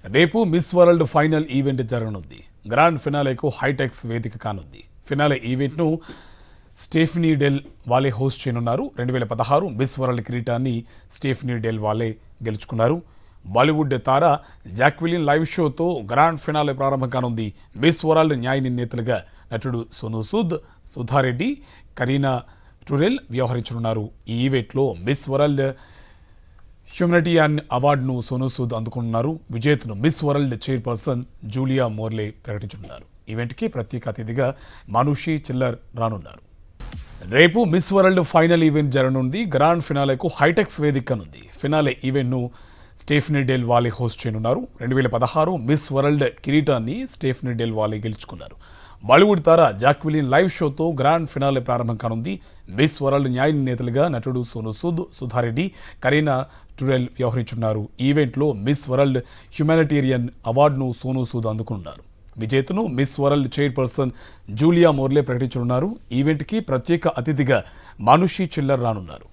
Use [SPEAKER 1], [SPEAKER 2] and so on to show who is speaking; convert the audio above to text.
[SPEAKER 1] రేపు miss world final event జరగనుంది. Grand ఫినాలేకు HITEX వేదిక కానుంది. ఫినాలే ఈవెంట్ను స్టెఫనీ డెల్ వాలే హోస్ట్ చేయనున్నారు. 2016 మిస్ వరల్డ్ కిరీటాన్ని స్టెఫనీ డెల్ వాలే గెలుచుకున్నారు. బాలీవుడ్ తార జాక్విలిన్ లైవ్ షోతో గ్రాండ్ ఫినాలే ప్రారంభం కానుంది. మిస్ వరల్డ్ న్యాయ నిర్ణేతలుగా నటుడు సోనూ సూద్, సుధారెడ్డి, కరీనా టురెల్ వ్యవహరించనున్నారు. ఈ ఈవెంట్లో మిస్ వరల్డ్ హ్యూమనిటీరియన్ అవార్డును సోనూ సూద్ అందుకున్నారు. విజేతను మిస్ వరల్డ్ చైర్పర్సన్ జూలియా మోర్లే ప్రకటించనున్నారు. ఈవెంట్కి ప్రత్యేక అతిథిగా మానుషి చిల్లర్ రానున్నారు. రేపు మిస్ వరల్డ్ ఫైనల్ ఈవెంట్ జరగనుంది. గ్రాండ్ ఫినాలేకు హైటెక్స్ వేదిక కానుంది. ఫినాలే ఈవెంట్ను స్టెఫనీ డెల్ వాలే హోస్ట్ చేయనున్నారు. 2016 మిస్ వరల్డ్ కిరీటాన్ని స్టెఫనీ డెల్ వాలే గెలుచుకున్నారు. బాలీవుడ్ తార జాక్విలిన్ లైవ్ షోతో గ్రాండ్ ఫినాలే ప్రారంభం కానుంది. మిస్ వరల్డ్ న్యాయ నిర్ణేతలుగా నటుడు సోనూ సూద్, సుధారెడ్డి, కరీనా టురెల్ వ్యవహరించున్నారు. ఈవెంట్లో మిస్ వరల్డ్ హ్యూమనిటీరియన్ అవార్డును సోనూ సూద్ అందుకున్నారు. విజేతను మిస్ వరల్డ్ చైర్పర్సన్ జూలియా మోర్లే ప్రకటించనున్నారు. ఈవెంట్కి ప్రత్యేక అతిథిగా మానుషి చిల్లర్ రానున్నారు.